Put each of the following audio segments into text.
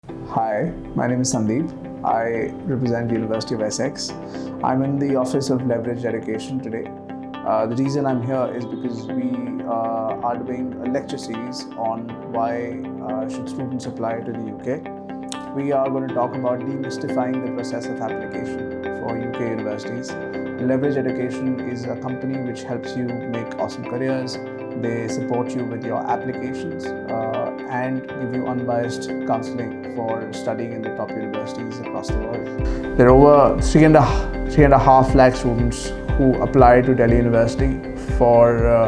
Hi, my name is Sandeep. I represent the University of Essex. I'm in the Office of Leveraged Education today. The reason I'm here is because we are doing a lecture series on why should students apply to the UK. We are going to talk about demystifying the process of application for UK universities. Leverage Education is a company which helps you make awesome careers. They support you with your applications and give you unbiased counseling for studying in the top universities across the world. There are over three and a half lakh students who apply to Delhi University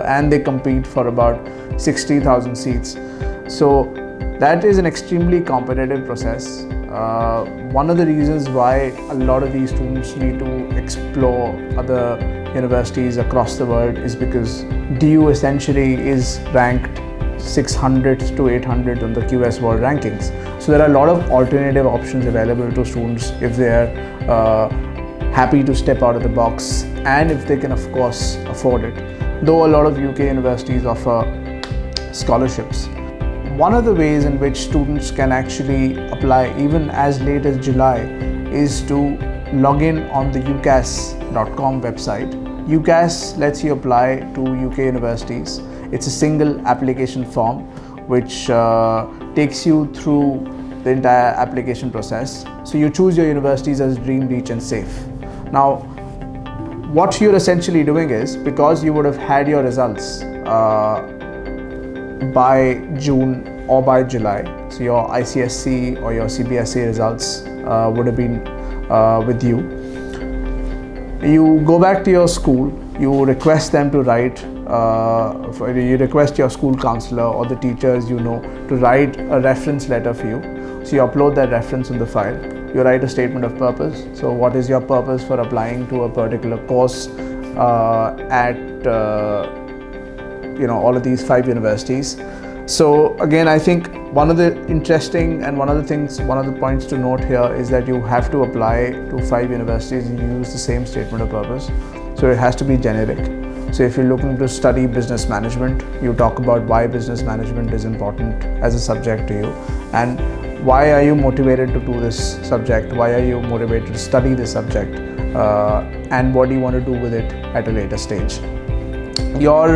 and they compete for about 60,000 seats. So that is an extremely competitive process. One of the reasons why a lot of these students need to explore other universities across the world is because DU essentially is ranked 600 to 800 on the QS World Rankings. So there are a lot of alternative options available to students if they are happy to step out of the box and if they can of course afford it. Though a lot of UK universities offer scholarships. One of the ways in which students can actually apply even as late as July is to log in on the UCAS.com website. UCAS lets you apply to UK universities. It's a single application form which takes you through the entire application process. So you choose your universities as Dream, Reach and Safe. Now, what you're essentially doing is, because you would have had your results by June or by July, so your ICSC or your CBSE results would have been with you. You go back to your school, you request them to write, you request your school counselor or the teachers you know to write a reference letter for you. So you upload that reference in the file. You write a statement of purpose. So what is your purpose for applying to a particular course at all of these 5 universities. So again, I think one of the interesting and one of the points to note here is that you have to apply to 5 universities and use the same statement of purpose. So it has to be generic. So if you're looking to study business management, you talk about why business management is important as a subject to you and why are you motivated to do this subject, why are you motivated to study this subject, and what do you want to do with it at a later stage. Your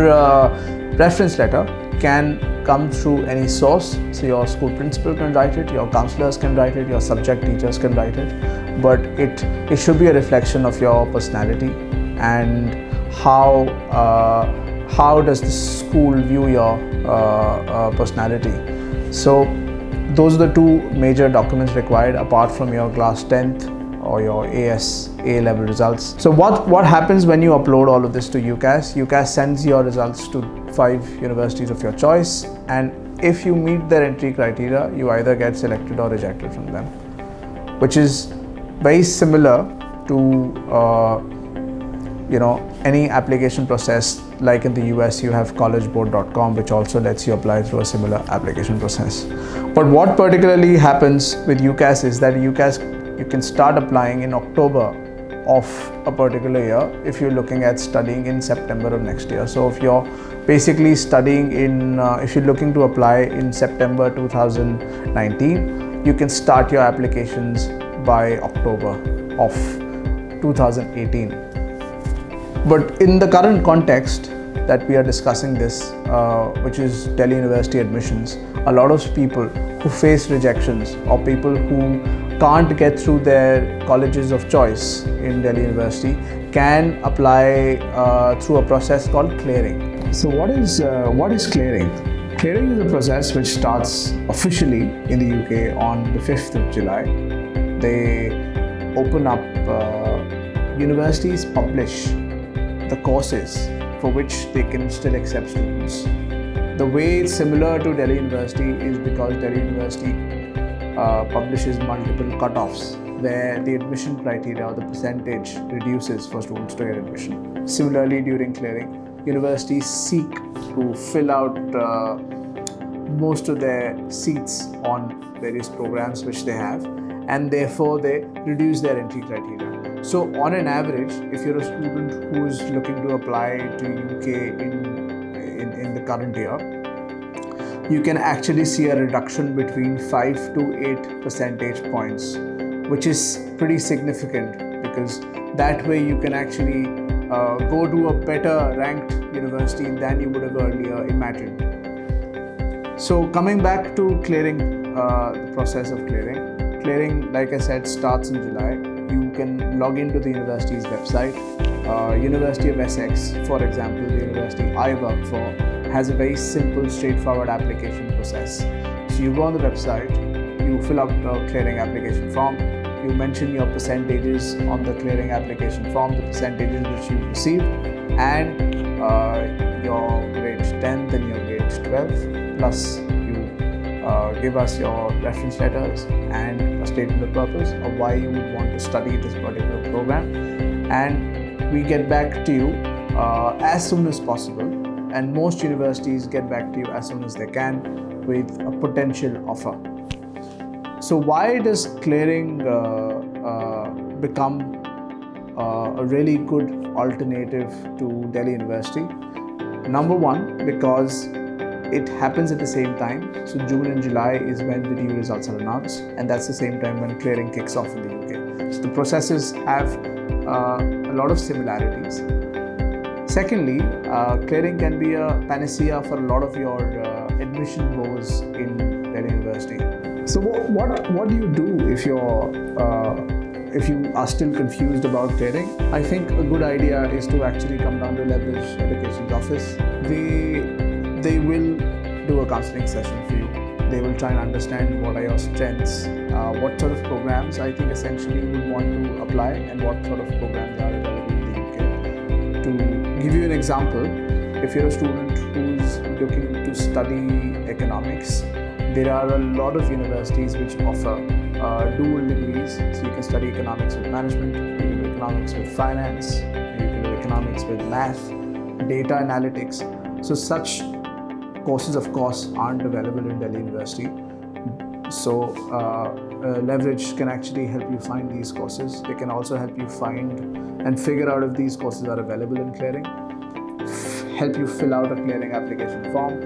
reference letter can come through any source. So your school principal can write it, your counselors can write it, your subject teachers can write it, but it should be a reflection of your personality and how does the school view your personality. So those are the 2 major documents required apart from your class 10th or your AS A-level results. So what happens when you upload all of this to UCAS? UCAS sends your results to 5 universities of your choice, and if you meet their entry criteria, you either get selected or rejected from them, which is very similar to any application process. Like in the US, you have collegeboard.com, which also lets you apply through a similar application process. But what particularly happens with UCAS is that you can start applying in October of a particular year if you're looking at studying in September of next year. So if you're basically studying if you're looking to apply in September 2019, you can start your applications by October of 2018. But in the current context that we are discussing this, which is Delhi University admissions, a lot of people who face rejections or people who can't get through their colleges of choice in Delhi University can apply through a process called clearing. So what is clearing? Clearing is a process which starts officially in the UK on the 5th of July. They open up, universities publish the courses for which they can still accept students. The way it's similar to Delhi University is because Delhi University publishes multiple cutoffs where the admission criteria or the percentage reduces for students to get admission. Similarly, during clearing, universities seek to fill out most of their seats on various programs which they have, and therefore they reduce their entry criteria. So on an average, if you're a student who is looking to apply to UK in the current year, you can actually see a reduction between 5 to 8 percentage points, which is pretty significant, because that way you can actually go to a better ranked university than you would have earlier imagined. So coming back to clearing, the process of clearing, like I said, starts in July. You can log into the university's website. University of Essex, for example, the university I work for, has a very simple, straightforward application process. So you go on the website, you fill up the clearing application form, you mention your percentages on the clearing application form, the percentages which you received, and your grade 10th and your grade 12th, plus you give us your reference letters and a statement of purpose of why you would want to study this particular program, and we get back to you as soon as possible. And most universities get back to you as soon as they can with a potential offer. So why does clearing become a really good alternative to Delhi University? Number one, because it happens at the same time. So June and July is when the due results are announced, and that's the same time when clearing kicks off in the UK. So the processes have a lot of similarities. Secondly, clearing can be a panacea for a lot of your admission woes in Delhi University. So what do you do if you are still confused about clearing? I think a good idea is to actually come down to Leverage Education's office. They will do a counseling session for you. They will try and understand what are your strengths, what sort of programs I think essentially you would want to apply, and what sort of programs are available in the UK. To give you an example, if you're a student who's looking to study economics, there are a lot of universities which offer dual degrees. So you can study economics with management, you can do economics with finance, you can do economics with math, data analytics. So such courses, of course, aren't available in Delhi University. So Leverage can actually help you find these courses. They can also help you find and figure out if these courses are available in clearing, help you fill out a clearing application form,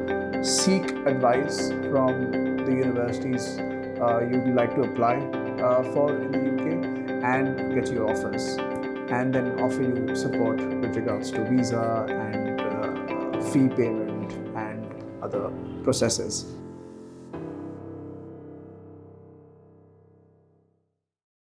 seek advice from the universities you'd like to apply for in the UK, and get your offers, and then offer you support with regards to visa and fee payment and other processes.